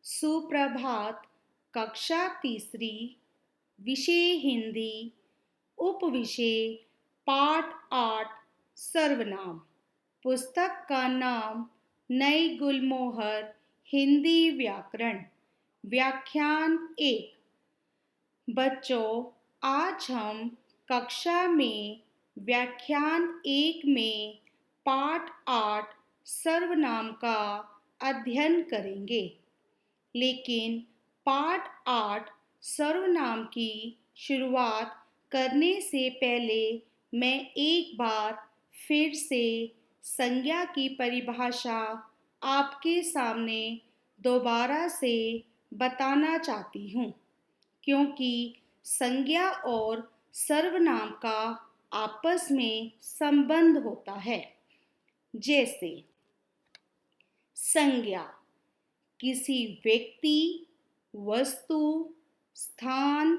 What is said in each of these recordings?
सुप्रभात। कक्षा तीसरी, विषय हिंदी, उपविषय पाठ 8, सर्वनाम। पुस्तक का नाम नई गुलमोहर, हिंदी व्याकरण। व्याख्यान 1। बच्चों, आज हम कक्षा में व्याख्यान 1 में पाठ 8 सर्वनाम का अध्ययन करेंगे। लेकिन पाठ 8 सर्वनाम की शुरुआत करने से पहले मैं एक बार फिर से संज्ञा की परिभाषा आपके सामने दोबारा से बताना चाहती हूँ, क्योंकि संज्ञा और सर्वनाम का आपस में संबंध होता है। जैसे संज्ञा किसी व्यक्ति, वस्तु, स्थान,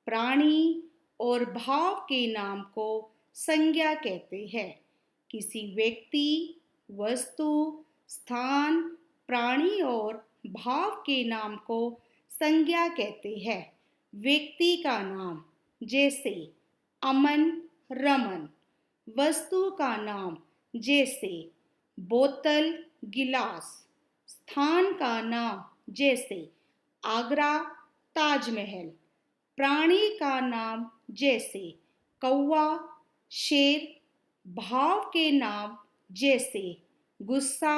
प्राणी और भाव के नाम को संज्ञा कहते हैं। किसी व्यक्ति, वस्तु, स्थान, प्राणी और भाव के नाम को संज्ञा कहते हैं। व्यक्ति का नाम जैसे अमन, रमन। वस्तु का नाम जैसे बोतल, गिलास। स्थान का नाम जैसे आगरा, ताजमहल। प्राणी का नाम जैसे कौवा, शेर। भाव के नाम जैसे गुस्सा,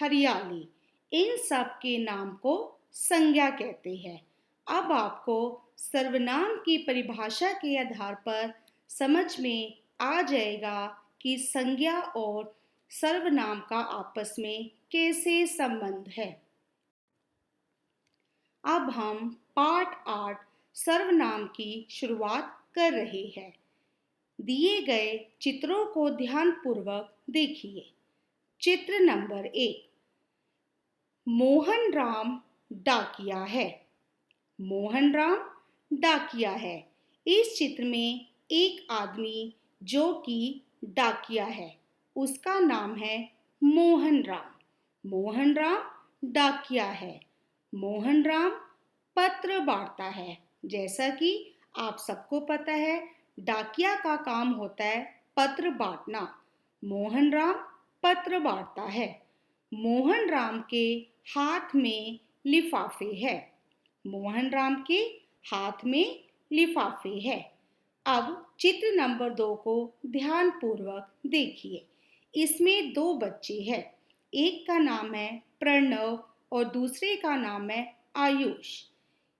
हरियाली। इन सब के नाम को संज्ञा कहते हैं। अब आपको सर्वनाम की परिभाषा के आधार पर समझ में आ जाएगा कि संज्ञा और सर्वनाम का आपस में कैसे संबंध है। अब हम पाठ 8 सर्वनाम की शुरुआत कर रहे हैं। दिए गए चित्रों को ध्यानपूर्वक देखिए। चित्र नंबर 1, मोहन राम डाकिया है। मोहन राम डाकिया है। इस चित्र में एक आदमी जो कि डाकिया है, उसका नाम है मोहन राम। मोहन राम डाकिया है। मोहन राम पत्र बांटता है। जैसा कि आप सबको पता है, डाकिया का काम होता है पत्र बांटना। मोहन राम पत्र बांटता है। मोहन राम के हाथ में लिफाफे है। मोहन राम के हाथ में लिफाफे है। अब चित्र नंबर 2 को ध्यानपूर्वक देखिए। इसमें 2 बच्चे हैं। एक का नाम है प्रणव और दूसरे का नाम है आयुष।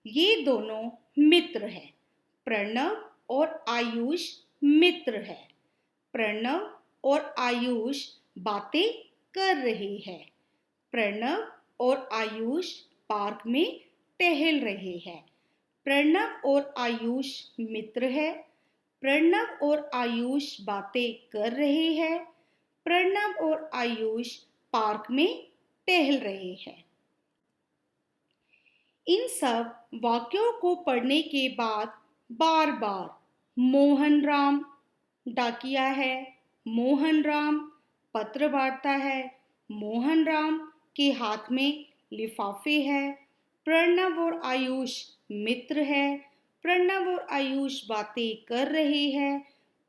ये दोनों मित्र हैं। प्रणव और आयुष मित्र है। प्रणव और आयुष बातें कर रहे हैं। प्रणव और आयुष पार्क में टहल रहे हैं। प्रणव और आयुष मित्र है। प्रणव और आयुष बातें कर रहे हैं। प्रणव और आयुष पार्क में टहल रहे हैं। इन सब वाक्यों को पढ़ने के बाद बार बार मोहन राम डाकिया है, मोहन राम पत्र बांटता है, मोहन राम के हाथ में लिफाफे है, प्रणव और आयुष मित्र है, प्रणव और आयुष बातें कर रहे हैं,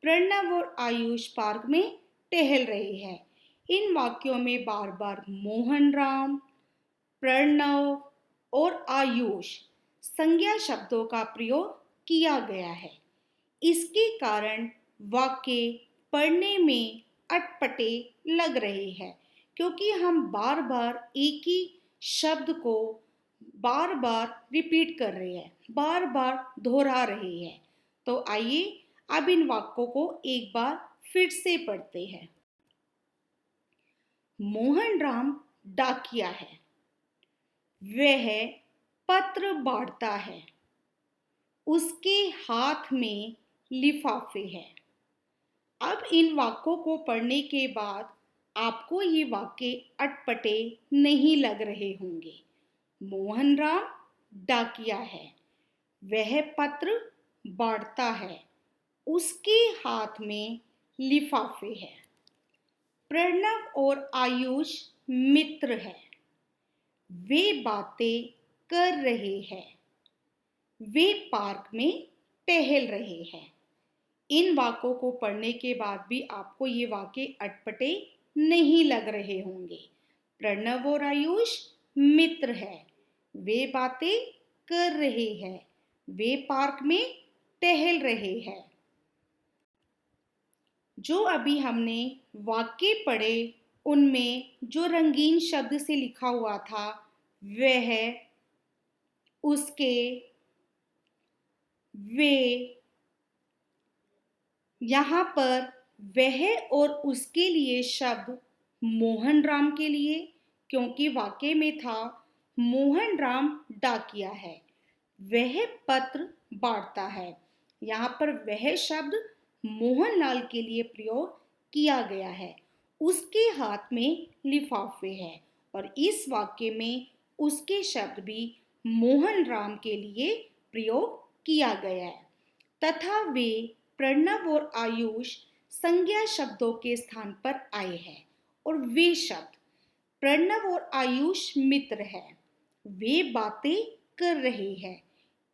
प्रणव और आयुष पार्क में टहल रहे हैं। इन वाक्यों में बार बार मोहन राम, प्रणव और आयुष संज्ञा शब्दों का प्रयोग किया गया है। इसके कारण वाक्य पढ़ने में अटपटे लग रहे हैं, क्योंकि हम बार बार एक ही शब्द को बार बार रिपीट कर रहे हैं, बार बार दोहरा रहे हैं। तो आइए अब इन वाक्यों को एक बार फिर से पढ़ते हैं। मोहन राम डाकिया है। वह पत्र बांटता है। उसके हाथ में लिफाफे है। अब इन वाक्यों को पढ़ने के बाद आपको ये वाक्य अटपटे नहीं लग रहे होंगे। मोहन राम डाकिया है। वह पत्र बांटता है। उसके हाथ में लिफाफे है। प्रणव और आयुष मित्र है। वे बातें कर रहे हैं। वे पार्क में टहल रहे हैं। इन वाक्यों को पढ़ने के बाद भी आपको ये वाक्य अटपटे नहीं लग रहे होंगे। प्रणव और आयुष मित्र है। वे बातें कर रहे हैं। वे पार्क में टहल रहे हैं। जो अभी हमने वाक्य पढ़े उनमें जो रंगीन शब्द से लिखा हुआ था वह उसके, वे, यहाँ पर वह और उसके लिए शब्द मोहन राम के लिए, क्योंकि वाक्य में था मोहन राम डाकिया है, वह पत्र बांटता है। यहाँ पर वह शब्द मोहनलाल के लिए प्रयोग किया गया है। उसके हाथ में लिफाफे है और इस वाक्य में उसके शब्द भी मोहन राम के लिए प्रयोग किया गया है। तथा वे प्रणव और आयुष संज्ञा शब्दों के स्थान पर आए हैं और वे शब्द प्रणव और आयुष मित्र है। वे बातें कर रहे हैं।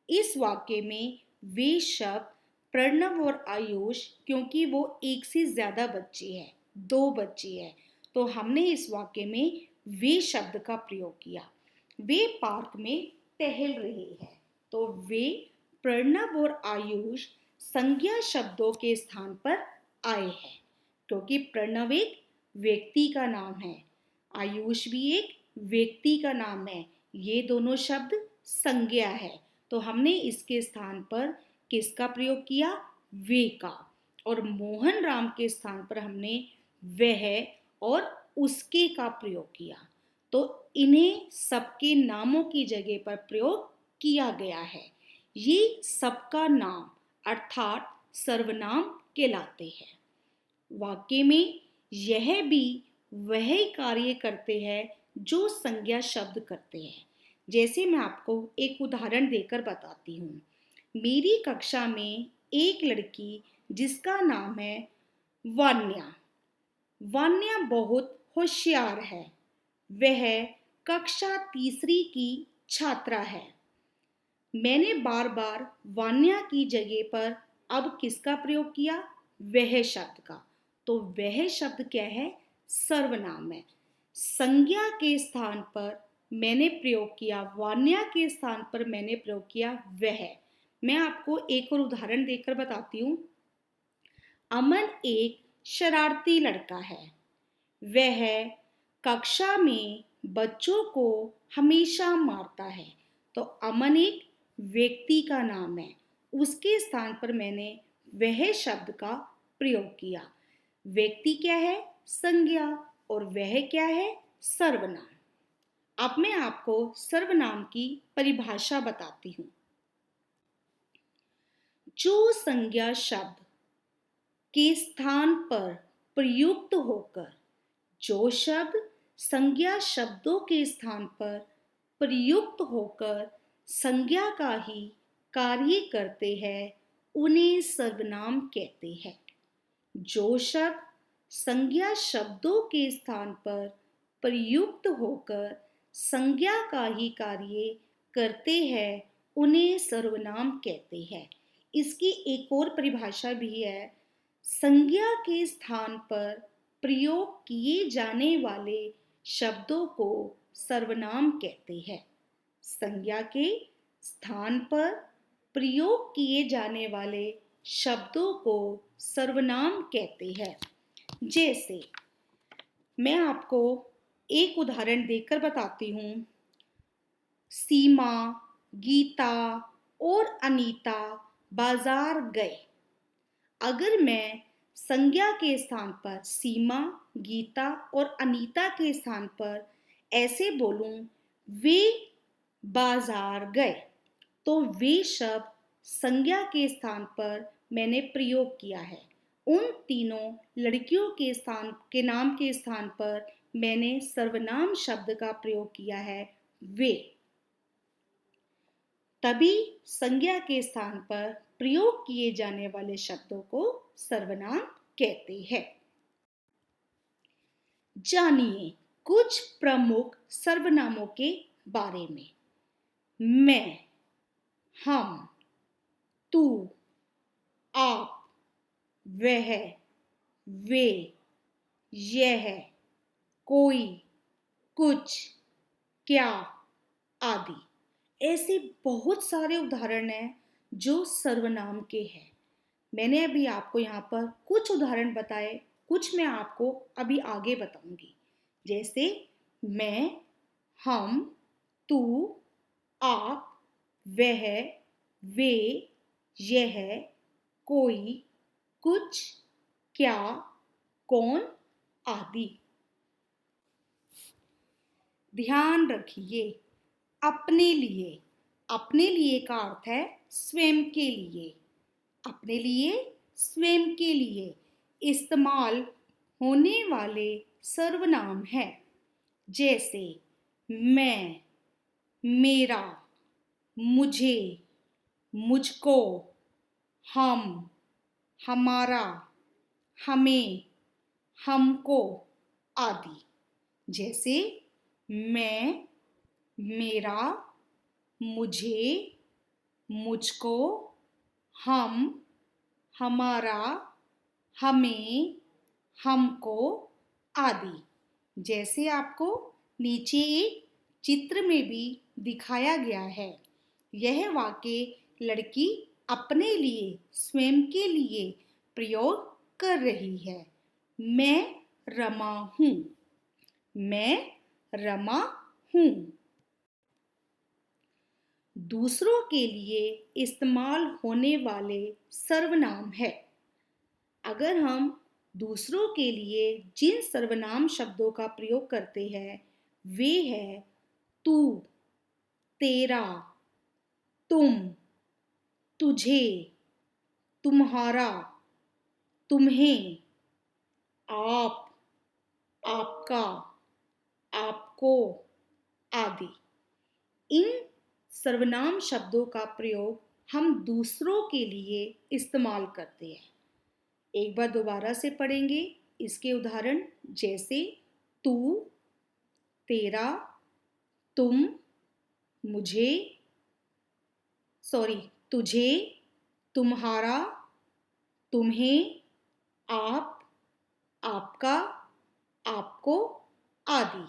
इस वाक्य में वे शब्द प्रणव और आयुष, क्योंकि वो एक से ज्यादा बच्चे हैं, 2 बच्चे हैं, तो हमने इस वाक्य में वे शब्द का प्रयोग किया। वे पार्क में टहल रहे हैं, तो वे प्रणव और आयुष संज्ञा शब्दों के स्थान पर आए हैं, क्योंकि प्रणव एक व्यक्ति का नाम है, आयुष भी एक व्यक्ति का नाम है। ये दोनों शब्द संज्ञा है, तो हमने इसके स्थान पर किसका प्रयोग किया? वे का। और मोहन राम के स्थान पर हमने वह और उसके का प्रयोग किया। तो इन्हें सबके नामों की जगह पर प्रयोग किया गया है। ये सबका नाम अर्थात सर्वनाम कहलाते हैं। वाक्य में यह भी वह कार्य करते हैं जो संज्ञा शब्द करते हैं। जैसे मैं आपको एक उदाहरण देकर बताती हूँ। मेरी कक्षा में एक लड़की जिसका नाम है वान्या। वान्या बहुत होशियार है। वह कक्षा 3 की छात्रा है। मैंने बार बार वान्या की जगह पर अब किसका प्रयोग किया? वह शब्द का। तो वह शब्द क्या है? सर्वनाम है। संज्ञा के स्थान पर मैंने प्रयोग किया, वान्या के स्थान पर मैंने प्रयोग किया वह। मैं आपको एक और उदाहरण देकर बताती हूँ। अमन एक शरारती लड़का है। वह कक्षा में बच्चों को हमेशा मारता है। तो अमन एक व्यक्ति का नाम है, उसके स्थान पर मैंने वह शब्द का प्रयोग किया। व्यक्ति क्या है? संज्ञा, और वह क्या है? सर्वनाम। अब मैं आपको सर्वनाम की परिभाषा बताती हूँ। जो संज्ञा शब्द के स्थान पर प्रयुक्त होकर, जो शब्द संज्ञा शब्दों के स्थान पर प्रयुक्त होकर संज्ञा का ही कार्य करते हैं, उन्हें सर्वनाम कहते हैं। जो शब्द संज्ञा शब्दों के स्थान पर प्रयुक्त होकर संज्ञा का ही कार्य करते हैं, उन्हें सर्वनाम कहते हैं। इसकी एक और परिभाषा भी है। संज्ञा के स्थान पर प्रयोग किए जाने वाले शब्दों को सर्वनाम कहते हैं। संज्ञा के स्थान पर प्रयोग किए जाने वाले शब्दों को सर्वनाम कहते हैं। जैसे मैं आपको एक उदाहरण देकर बताती हूँ। सीमा, गीता और अनीता बाजार गए। अगर मैं संज्ञा के स्थान पर सीमा, गीता और अनीता के स्थान पर ऐसे बोलूं, वे बाजार गए, तो वे शब्द संज्ञा के स्थान पर मैंने प्रयोग किया है। उन तीनों लड़कियों के नाम के स्थान पर मैंने सर्वनाम शब्द का प्रयोग किया है, वे। तभी संज्ञा के स्थान पर प्रयोग किए जाने वाले शब्दों को सर्वनाम कहते हैं। जानिए कुछ प्रमुख सर्वनामों के बारे में। मैं, हम, तू, आप, वह, वे, यह, कोई, कुछ, क्या आदि। ऐसे बहुत सारे उदाहरण हैं जो सर्वनाम के हैं। मैंने अभी आपको यहाँ पर कुछ उदाहरण बताए, कुछ मैं आपको अभी आगे बताऊंगी। जैसे मैं, हम, तू, आप, वह, वे, यह, कोई, कुछ, क्या, कौन आदि। ध्यान रखिए, अपने लिए। अपने लिए का अर्थ है स्वयं के लिए। अपने लिए, स्वयं के लिए इस्तेमाल होने वाले सर्वनाम हैं। जैसे मैं, मेरा, मुझे, मुझको, हम, हमारा, हमें, हमको आदि। जैसे मैं, मेरा, मुझे, मुझको, हम, हमारा, हमें, हमको आदि। जैसे आपको नीचे एक चित्र में भी दिखाया गया है। यह वाक्य लड़की अपने लिए, स्वयं के लिए प्रयोग कर रही है। मैं रमा हूँ। मैं रमा हूँ। दूसरों के लिए इस्तेमाल होने वाले सर्वनाम है। अगर हम दूसरों के लिए जिन सर्वनाम शब्दों का प्रयोग करते हैं वे है तू, तेरा, तुम, तुझे, तुम्हारा, तुम्हें, आप, आपका, आपको आदि। इन सर्वनाम शब्दों का प्रयोग हम दूसरों के लिए इस्तेमाल करते हैं। एक बार दोबारा से पढ़ेंगे इसके उदाहरण। जैसे तू, तेरा, तुम, मुझे, तुझे, तुम्हारा, तुम्हें, आप, आपका, आपको आदि।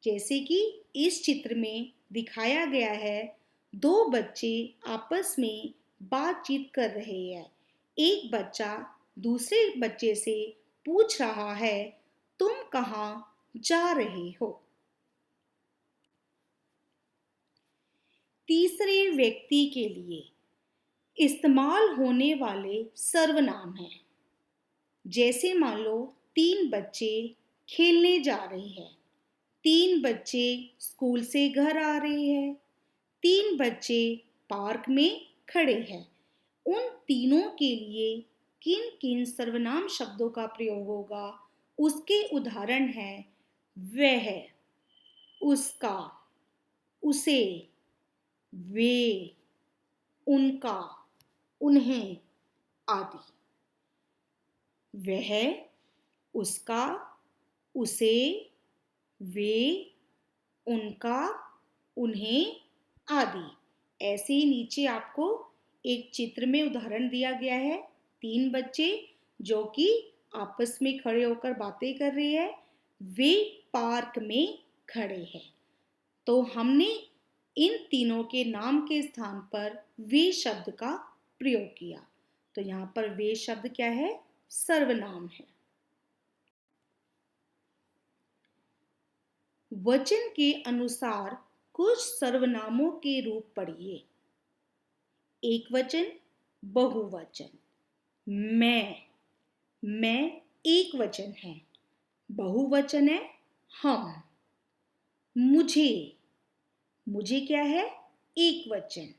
जैसे कि इस चित्र में दिखाया गया है, दो बच्चे आपस में बातचीत कर रहे हैं। एक बच्चा दूसरे बच्चे से पूछ रहा है, तुम कहाँ जा रहे हो? तीसरे व्यक्ति के लिए इस्तेमाल होने वाले सर्वनाम हैं। जैसे मान लो 3 बच्चे खेलने जा रहे हैं। 3 बच्चे स्कूल से घर आ रहे हैं। 3 बच्चे पार्क में खड़े हैं। उन तीनों के लिए किन किन सर्वनाम शब्दों का प्रयोग होगा उसके उदाहरण हैं वह, उसका, उसे, वे, उनका, उन्हें आदि। वह, उसका, उसे, वे, उनका, उन्हें आदि। ऐसे ही नीचे आपको एक चित्र में उदाहरण दिया गया है। 3 बच्चे जो कि आपस में खड़े होकर बातें कर रहे हैं। वे पार्क में खड़े हैं। तो हमने इन तीनों के नाम के स्थान पर वे शब्द का प्रयोग किया। तो यहाँ पर वे शब्द क्या है? सर्वनाम है। वचन के अनुसार कुछ सर्वनामों के रूप पढ़िए। एक वचन, बहुवचन। मैं एक वचन है। बहुवचन है हम। मुझे क्या है? एक वचन।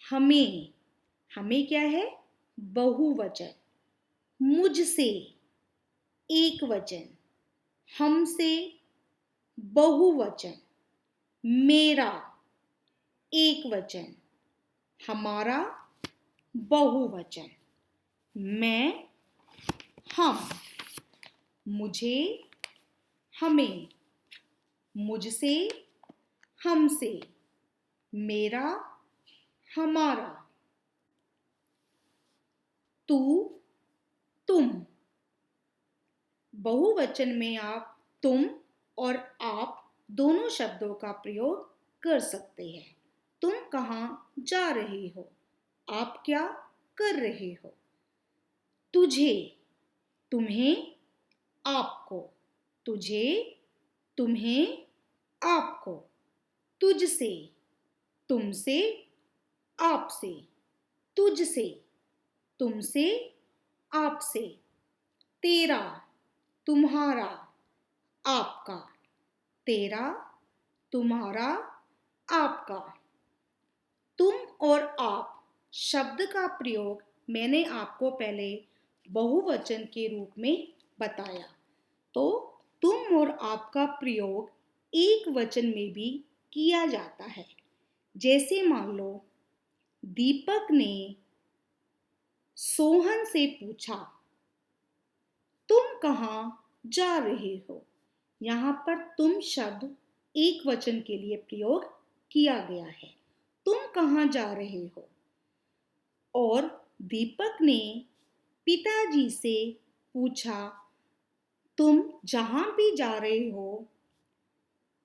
हमें क्या है? बहुवचन। मुझसे एक वचन। हमसे बहुवचन। मेरा एक वचन। हमारा बहुवचन। मैं, हम, मुझे, हमें, मुझसे, हमसे, मेरा, हमारा। तू, तुम। बहुवचन में आप तुम और आप दोनों शब्दों का प्रयोग कर सकते हैं। तुम कहाँ जा रहे हो? आप क्या कर रहे हो? तुझे, तुम्हें, आपको। तुझे, तुम्हें, आपको। तुझसे, तुमसे, आपसे। तुझसे, तुमसे, आपसे। तेरा, तुम्हारा, आपका। तेरा, तुम्हारा, आपका। तुम और आप शब्द का प्रयोग मैंने आपको पहले बहुवचन के रूप में बताया। तो तुम और आपका प्रयोग एक वचन में भी किया जाता है। जैसे मान लो, दीपक ने सोहन से पूछा, तुम कहाँ जा रहे हो? यहाँ पर तुम शब्द एक वचन के लिए प्रयोग किया गया है। तुम कहाँ जा रहे हो? और दीपक ने पिताजी से पूछा, तुम जहाँ भी जा रहे हो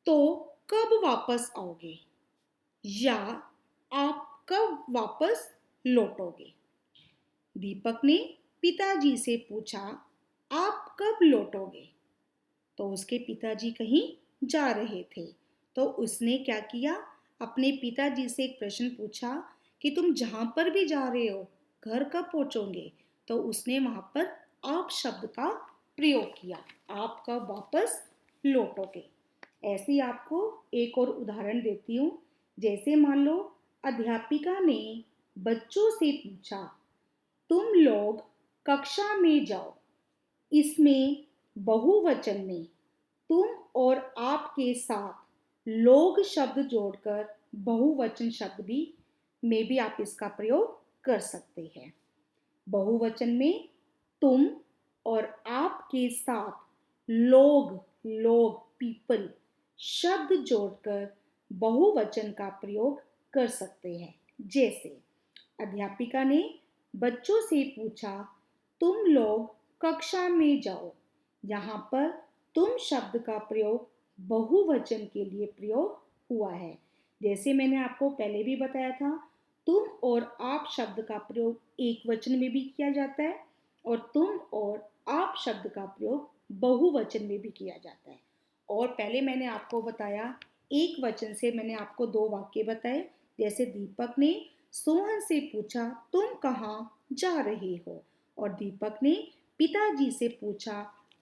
तो कब वापस आओगे? या आप कब वापस लौटोगे? दीपक ने पिताजी से पूछा, आप कब लौटोगे? तो उसके पिताजी कहीं जा रहे थे, तो उसने क्या किया, अपने पिताजी से एक प्रश्न पूछा कि तुम जहाँ पर भी जा रहे हो घर कब पहुँचोगे? तो उसने वहाँ पर आप शब्द का प्रयोग किया, आप कब वापस लौटोगे। ऐसे ही आपको एक और उदाहरण देती हूँ। जैसे मान लो, अध्यापिका ने बच्चों से पूछा, तुम लोग कक्षा में जाओ। इसमें बहुवचन में तुम और आप के साथ लोग शब्द जोड़कर बहुवचन शब्द भी में भी आप इसका प्रयोग कर सकते हैं। बहुवचन में तुम और आप के साथ लोग पीपल शब्द जोड़कर बहुवचन का प्रयोग कर सकते हैं। जैसे अध्यापिका ने बच्चों से पूछा, तुम लोग कक्षा में जाओ। यहाँ पर तुम शब्द का प्रयोग बहुवचन के लिए प्रयोग हुआ है। जैसे मैंने आपको पहले भी बताया था, तुम और आप शब्द का प्रयोग एक वचन में भी किया जाता है और तुम और आप शब्द का प्रयोग बहुवचन में भी किया जाता है। और पहले मैंने आपको बताया, एक वचन से मैंने आपको दो वाक्य बताए। जैसे दीपक ने सोहन से पूछा, तुम कहाँ जा रहे हो? और दीपक ने पिताजी से पूछा,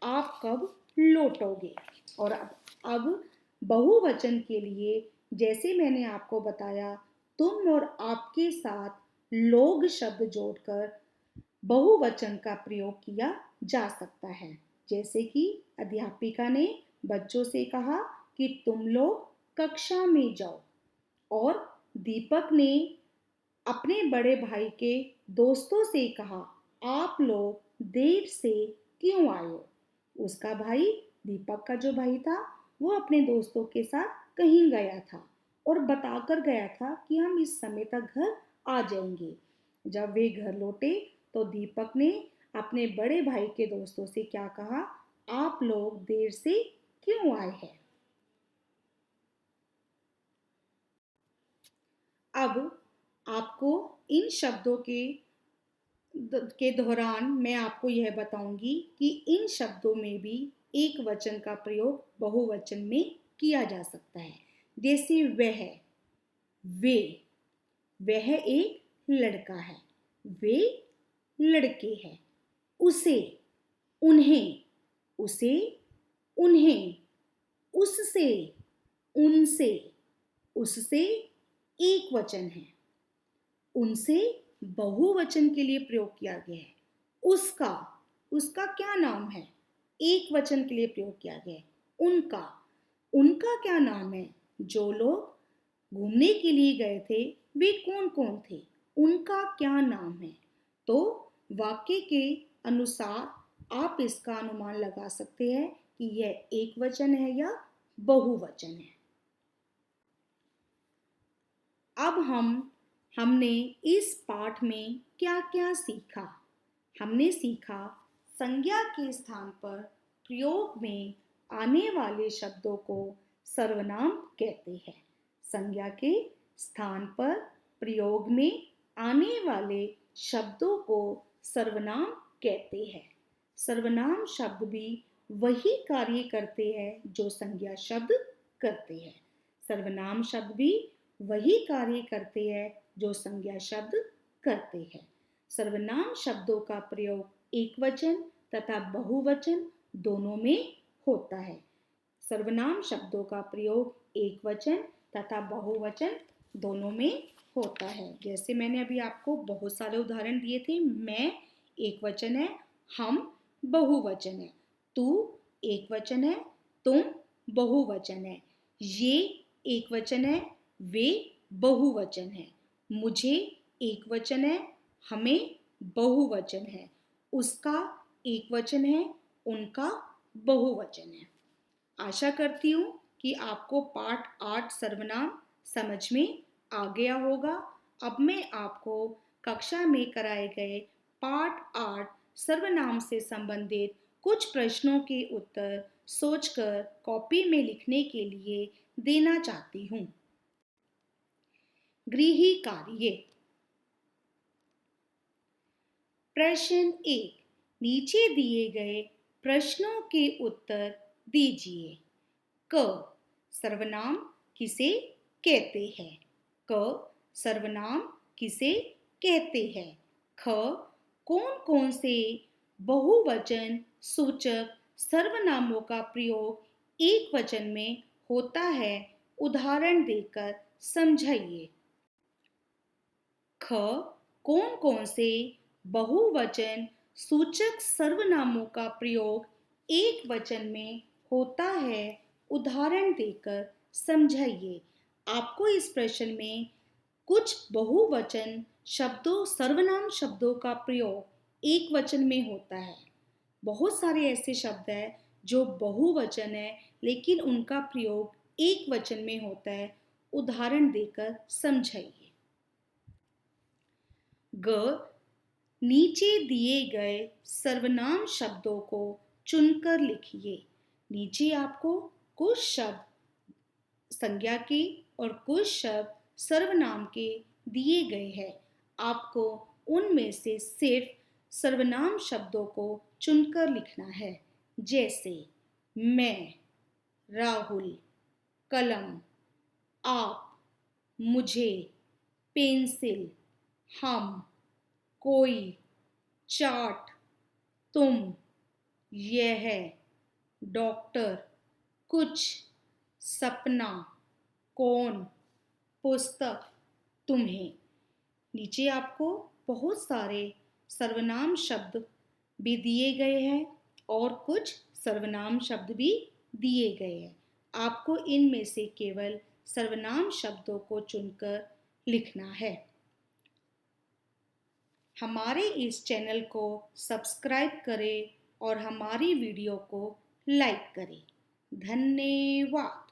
आप कब लौटोगे? और अब बहुवचन के लिए जैसे मैंने आपको बताया, तुम और आपके साथ लोग शब्द जोड़कर बहुवचन का प्रयोग किया जा सकता है। जैसे कि अध्यापिका ने बच्चों से कहा कि तुम लोग कक्षा में जाओ, और दीपक ने अपने बड़े भाई के दोस्तों से कहा, आप लोग देर से क्यों आए हो? उसका भाई, दीपक का जो भाई था, वो अपने दोस्तों के साथ कहीं गया था और बताकर गया था कि हम इस समय तक घर आ जाएंगे। जब वे घर लौटे तो दीपक ने अपने बड़े भाई के दोस्तों से क्या कहा, आप लोग देर से क्यों आए हैं? अब आपको इन शब्दों के दौरान मैं आपको यह बताऊंगी कि इन शब्दों में भी एक वचन का प्रयोग बहुवचन में किया जा सकता है। जैसे वह, वे, वह एक लड़का है, वे लड़के हैं। उसे, उन्हें, उसे, उन्हें। उससे, उनसे, उससे एक वचन है। उनसे बहुवचन के लिए प्रयोग किया गया है। उसका, उसका क्या नाम है? एक वचन के लिए प्रयोग किया गया है। उनका, उनका क्या नाम है? जो लोग घूमने के लिए गए थे वे कौन कौन थे? उनका क्या नाम है? तो वाक्य के अनुसार आप इसका अनुमान लगा सकते हैं कि यह एक वचन है या बहुवचन है। अब हमने इस पाठ में क्या क्या सीखा? हमने सीखा संज्ञा के स्थान पर प्रयोग में आने वाले शब्दों को सर्वनाम कहते हैं। संज्ञा के स्थान पर प्रयोग में आने वाले शब्दों को सर्वनाम कहते हैं। सर्वनाम शब्द भी वही कार्य करते हैं जो संज्ञा शब्द करते हैं। सर्वनाम शब्द भी वही कार्य करते हैं जो संज्ञा शब्द करते हैं। सर्वनाम शब्दों का प्रयोग एकवचन तथा बहुवचन दोनों में होता है। सर्वनाम शब्दों का प्रयोग एकवचन तथा बहुवचन दोनों में होता है। जैसे मैंने अभी आपको बहुत सारे उदाहरण दिए थे। मैं एकवचन है, हम बहुवचन है, तू एकवचन है, तुम बहुवचन है, ये एकवचन है, वे बहुवचन है, मुझे एकवचन है, हमें बहुवचन है, उसका एकवचन है, उनका बहुवचन है। आशा करती हूँ कि आपको पाठ 8 सर्वनाम समझ में आ गया होगा। अब मैं आपको कक्षा में कराए गए पाठ 8 सर्वनाम से संबंधित कुछ प्रश्नों के उत्तर सोचकर कॉपी में लिखने के लिए देना चाहती हूँ। गृही कार्य। प्रश्न 1, नीचे दिए गए प्रश्नों के उत्तर दीजिए। क, सर्वनाम किसे कहते हैं? क, सर्वनाम किसे कहते हैं? ख, कौन कौन से बहुवचन सूचक सर्वनामों का प्रयोग एक वचन में होता है? उदाहरण देकर समझाइए। ख, कौन कौन से बहुवचन सूचक सर्वनामों का प्रयोग एक वचन में होता है? उदाहरण देकर समझाइए। आपको इस प्रश्न में कुछ बहुवचन शब्दों सर्वनाम शब्दों का प्रयोग एक वचन में होता है। बहुत सारे ऐसे शब्द हैं जो बहुवचन है लेकिन उनका प्रयोग एक वचन में होता है। उदाहरण देकर समझाइए। ग, नीचे दिए गए सर्वनाम शब्दों को चुनकर लिखिए। नीचे आपको कुछ शब्द संज्ञा के और कुछ शब्द सर्वनाम के दिए गए हैं। आपको उनमें से सिर्फ सर्वनाम शब्दों को चुनकर लिखना है। जैसे मैं, राहुल, कलम, आप, मुझे, पेंसिल, हम, कोई, चाट, तुम, यह, डॉक्टर, कुछ, सपना, कौन, पुस्तक, तुम्हें। नीचे आपको बहुत सारे सर्वनाम शब्द भी दिए गए हैं और कुछ सर्वनाम शब्द भी दिए गए हैं। आपको इनमें से केवल सर्वनाम शब्दों को चुनकर लिखना है। हमारे इस चैनल को सब्सक्राइब करें और हमारी वीडियो को लाइक करें। धन्यवाद।